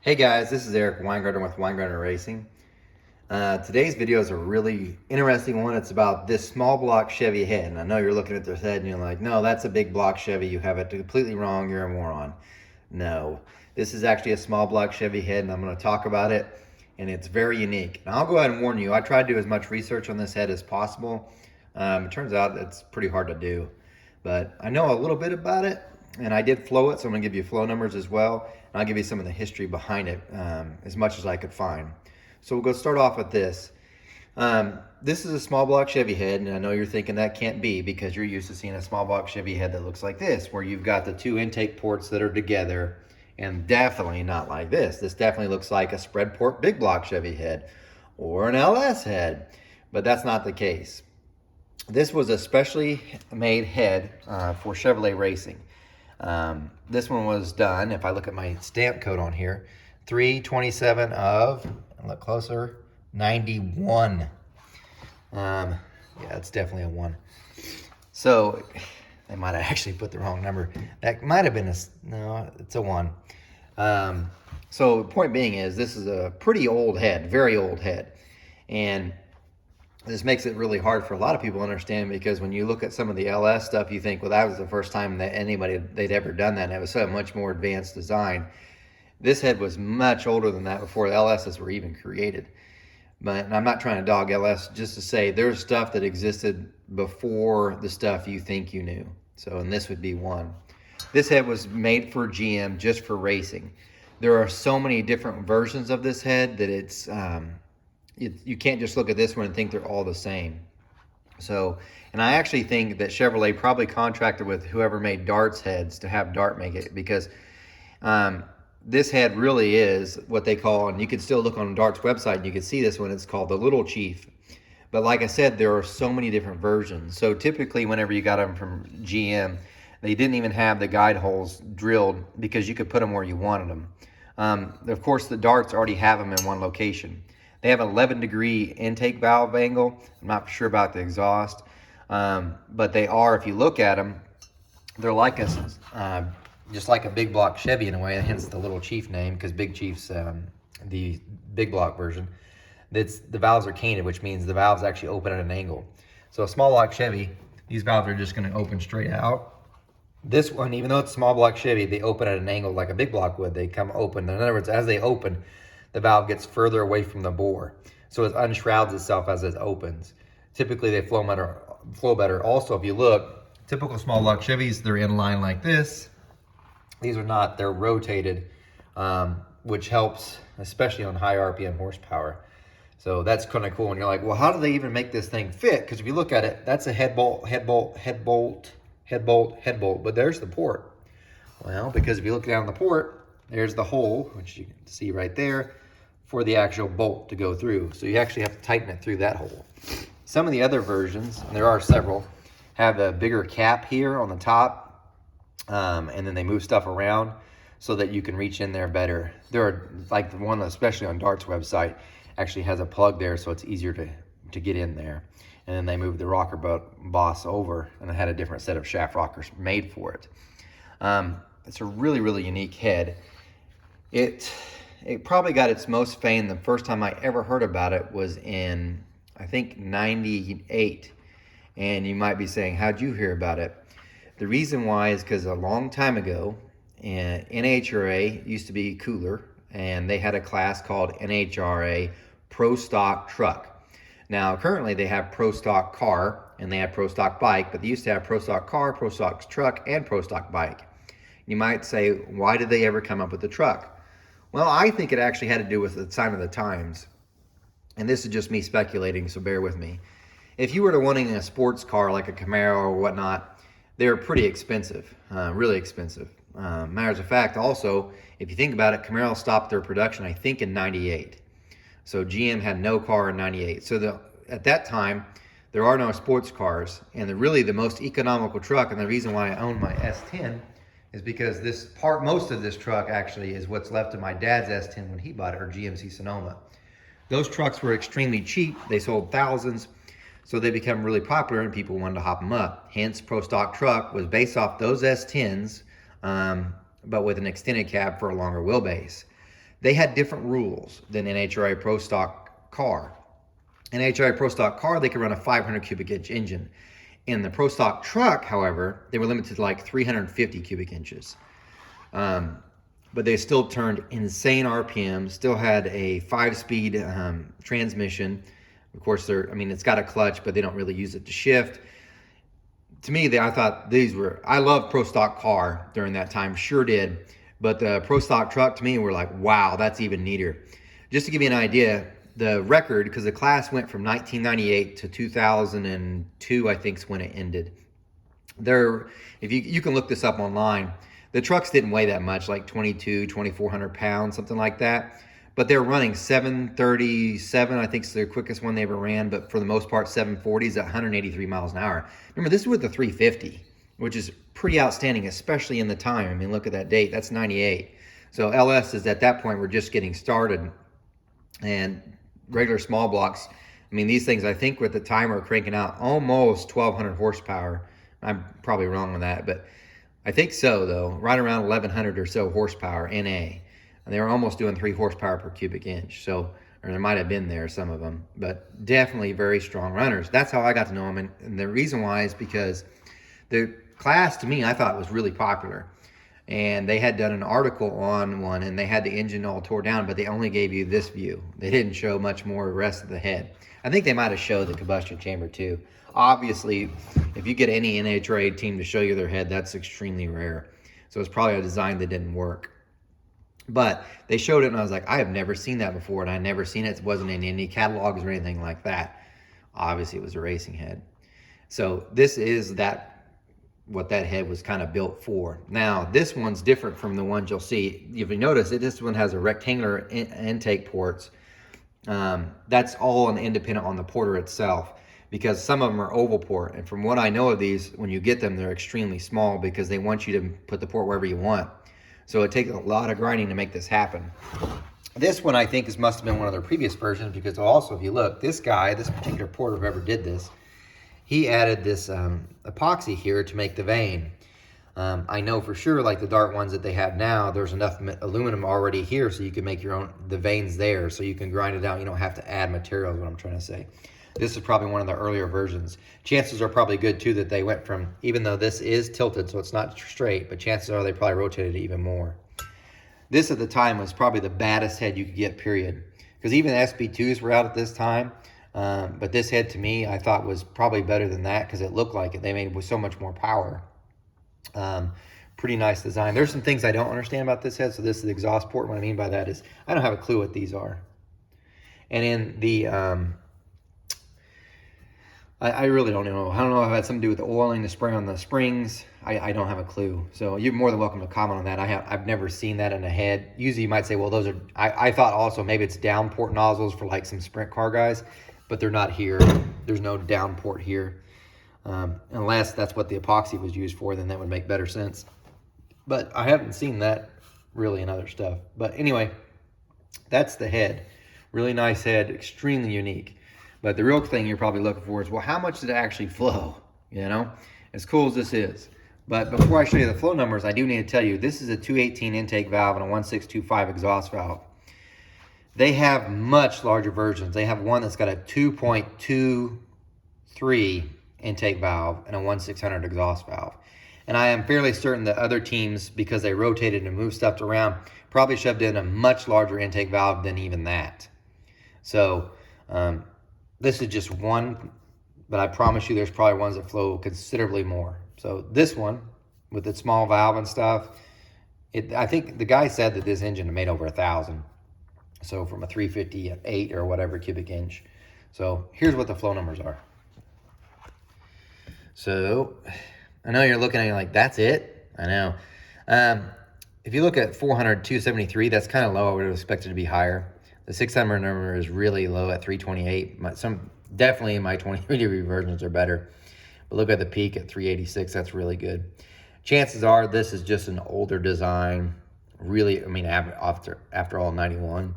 Hey guys, this is Eric Weingarten with Weingarten Racing. Today's video is a really interesting one. It's about this small block Chevy head. And I know you're looking at this head and you're like, no, that's a big block Chevy. You have it completely wrong. You're a moron. No, this is actually a small block Chevy head and I'm going to talk about it. And it's very unique. And I'll go ahead and warn you, I tried to do as much research on this head as possible. It turns out it's pretty hard to do. But I know a little bit about it. And I did flow it, so I'm gonna give you flow numbers as well. And I'll give you some of the history behind it as much as I could find. So we'll go start off with this. This is a small block Chevy head, and I know you're thinking that can't be because you're used to seeing a small block Chevy head that looks like this, where you've got the two intake ports that are together, and definitely not like this. This definitely looks like a spread port big block Chevy head or an LS head, but that's not the case. This was a specially made head for Chevrolet racing. This one was done, if I look at my stamp code on here, 3/27 of, look closer, 91. Yeah, it's definitely a 1. So they might have actually put the wrong number. That might have been no, it's a 1. So the point being is this is a pretty old head, very old head. And this makes it really hard for a lot of people to understand, because when you look at some of the LS stuff, you think, well, that was the first time that they'd ever done that, and it was so much more advanced design. This head was much older than that before the LSs were even created. But I'm not trying to dog LS, just to say there's stuff that existed before the stuff you think you knew. So, and this would be one. This head was made for GM, just for racing. There are so many different versions of this head that it's you can't just look at this one and think they're all the same. So, and I actually think that Chevrolet probably contracted with whoever made Dart's heads to have Dart make it, because this head really is what they call, and you can still look on Dart's website and you can see this one, it's called the Little Chief. But like I said, there are so many different versions. So typically whenever you got them from GM, they didn't even have the guide holes drilled because you could put them where you wanted them. Of course, the Darts already have them in one location. They have an 11-degree intake valve angle. I'm not sure about the exhaust, but they are, if you look at them, they're like a, just like a big block Chevy in a way, hence the Little Chief name, because Big Chief's the big block version. The valves are canted, which means the valves actually open at an angle. So a small block Chevy, these valves are just going to open straight out. This one, even though it's small block Chevy, they open at an angle like a big block would. They come open. In other words, as they open, the valve gets further away from the bore, so it unshrouds itself as it opens. Typically, they flow better. Also, if you look, typical small block Chevys, they're in line like this. These are not. They're rotated, which helps, especially on high RPM horsepower. So that's kind of cool. And you're like, well, how do they even make this thing fit? Because if you look at it, that's a head bolt, head bolt, head bolt, head bolt, head bolt. But there's the port. Well, because if you look down the port, there's the hole, which you can see right there, for the actual bolt to go through. So you actually have to tighten it through that hole. Some of the other versions, and there are several, have a bigger cap here on the top, and then they move stuff around so that you can reach in there better. There are, like the one especially on Dart's website, actually has a plug there, so it's easier to get in there. And then they moved the rocker boss over, and it had a different set of shaft rockers made for it. It's a really, really unique head. It probably got its most fame, the first time I ever heard about it was in, I think, 98. And you might be saying, how'd you hear about it? The reason why is because a long time ago, NHRA used to be cooler, and they had a class called NHRA Pro Stock Truck. Now, currently they have Pro Stock Car, and they have Pro Stock Bike, but they used to have Pro Stock Car, Pro Stock Truck, and Pro Stock Bike. You might say, why did they ever come up with the truck? Well, I think it actually had to do with the sign of the times. And this is just me speculating, so bear with me. If you were to wanting a sports car like a Camaro or whatnot, they're pretty expensive, really expensive. Matters of fact, also, if you think about it, Camaro stopped their production, I think, in 98. So GM had no car in 98. So at that time, there are no sports cars. And really the most economical truck, and the reason why I own my S10, is because most of this truck actually is what's left of my dad's S10 when he bought it, or GMC Sonoma. Those trucks were extremely cheap. They sold thousands, so they become really popular and people wanted to hop them up. Hence, Pro Stock Truck was based off those S10s, but with an extended cab for a longer wheelbase. they had different rules than NHRA Pro Stock car. NHRA Pro Stock car, they could run a 500 cubic inch engine. In the Pro Stock truck, however, they were limited to like 350 cubic inches. But they still turned insane RPM, still had a 5-speed transmission. Of course, it's got a clutch, but they don't really use it to shift. To me, I thought I loved Pro Stock car during that time, sure did. But the Pro Stock truck, to me, were like, wow, that's even neater. Just to give you an idea, the record, because the class went from 1998 to 2002, I think is when it ended. If you can look this up online, the trucks didn't weigh that much, like 2,400 pounds, something like that. But they're running 737, I think is the quickest one they ever ran, but for the most part, 740s at 183 miles an hour. Remember, this is with the 350, which is pretty outstanding, especially in the time. I mean, look at that date, that's 98. So LS is at that point, we're just getting started. And regular small blocks, I mean, these things, I think with the time are cranking out almost 1,200 horsepower. I'm probably wrong on that, but I think so, though, right around 1,100 or so horsepower NA. And they were almost doing 3 horsepower per cubic inch. So, or there might have been there, some of them, but definitely very strong runners. That's how I got to know them. And the reason why is because the class, to me, I thought was really popular. And they had done an article on one, and they had the engine all tore down, but they only gave you this view. They didn't show much more of the rest of the head. I think they might have showed the combustion chamber too. Obviously, if you get any NHRA team to show you their head, that's extremely rare. So it's probably a design that didn't work. But they showed it, and I was like, I have never seen that before, and I never seen it. It wasn't in any catalogs or anything like that. Obviously, it was a racing head. So this is what that head was kind of built for. Now, this one's different from the ones you'll see. If you notice, this one has a rectangular intake ports. That's all independent on the Porter itself, because some of them are oval port. And from what I know of these, when you get them, they're extremely small because they want you to put the port wherever you want. So it takes a lot of grinding to make this happen. This one, I think, must have been one of their previous versions, because also, if you look, this particular porter, whoever did this, he added this epoxy here to make the vane. I know for sure, like the Dart ones that they have now, there's enough aluminum already here so you can make the vanes there, so you can grind it out. You don't have to add material, is what I'm trying to say. This is probably one of the earlier versions. Chances are probably good too that they went from, even though this is tilted, so it's not straight, but chances are they probably rotated it even more. This at the time was probably the baddest head you could get, period. Because even SB2s were out at this time. But this head, to me, I thought was probably better than that, because it looked like it. They made it with so much more power. Pretty nice design. There's some things I don't understand about this head. So this is the exhaust port. What I mean by that is I don't have a clue what these are. And in the I really don't know. I don't know if it had something to do with the oiling, the spray on the springs. I don't have a clue. So you're more than welcome to comment on that. I've never seen that in a head. Usually you might say, well, those are, I thought also maybe it's down port nozzles for like some sprint car guys, but they're not here. There's no down port here. Unless that's what the epoxy was used for, then that would make better sense. But I haven't seen that really in other stuff. But anyway, that's the head. Really nice head, extremely unique. But the real thing you're probably looking for is, well, how much did it actually flow? You know, as cool as this is. But before I show you the flow numbers, I do need to tell you, this is a 218 intake valve and a 1625 exhaust valve. They have much larger versions. They have one that's got a 2.23 intake valve and a 1600 exhaust valve. And I am fairly certain that other teams, because they rotated and moved stuff around, probably shoved in a much larger intake valve than even that. So, this is just one, but I promise you there's probably ones that flow considerably more. So this one, with its small valve and stuff, I think the guy said that this engine made over 1,000. So from a 358 or whatever cubic inch. So here's what the flow numbers are. So I know you're looking at it like, that's it? I know. If you look at 400, 273, that's kind of low. I would have expected it to be higher. The 600 number is really low at 328. Definitely my 23 versions are better. But look at the peak at 386. That's really good. Chances are this is just an older design. Really, I mean, after all, 91.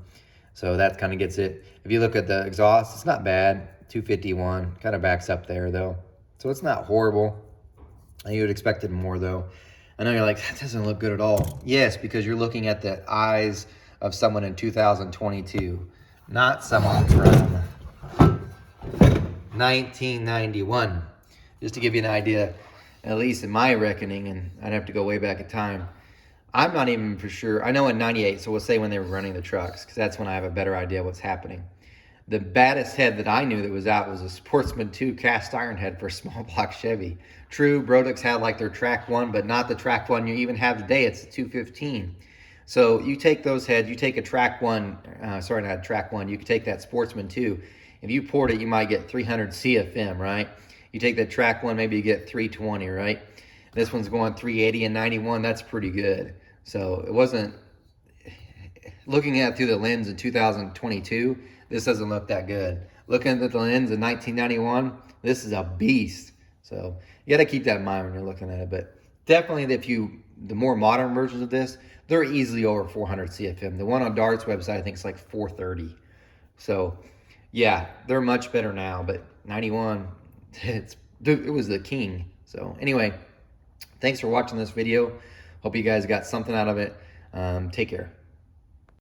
So that kind of gets it. If you look at the exhaust, it's not bad. 251, kind of backs up there though. So it's not horrible. You would expect it more though. I know you're like, that doesn't look good at all. Yes, because you're looking at the eyes of someone in 2022, not someone from 1991. Just to give you an idea, at least in my reckoning, and I'd have to go way back in time. I'm not even for sure. I know in 98, so we'll say when they were running the trucks, because that's when I have a better idea what's happening. The baddest head that I knew that was out was a Sportsman 2 cast iron head for a small block Chevy. True, Brodix had like their track one, but not the track one you even have today. It's a 215. So you take those heads, you take a track one, sorry, not track one, you can take that Sportsman 2. If you poured it, you might get 300 CFM, right? You take that track one, maybe you get 320, right? This one's going 380 and 91, that's pretty good. So it wasn't, looking at it through the lens in 2022, this doesn't look that good. Looking at the lens in 1991, this is a beast. So you got to keep that in mind when you're looking at it. But definitely, the more modern versions of this, they're easily over 400 CFM. The one on Dart's website, I think, is like 430. So yeah, they're much better now. But 91, it was the king. So anyway, thanks for watching this video. Hope you guys got something out of it. Take care.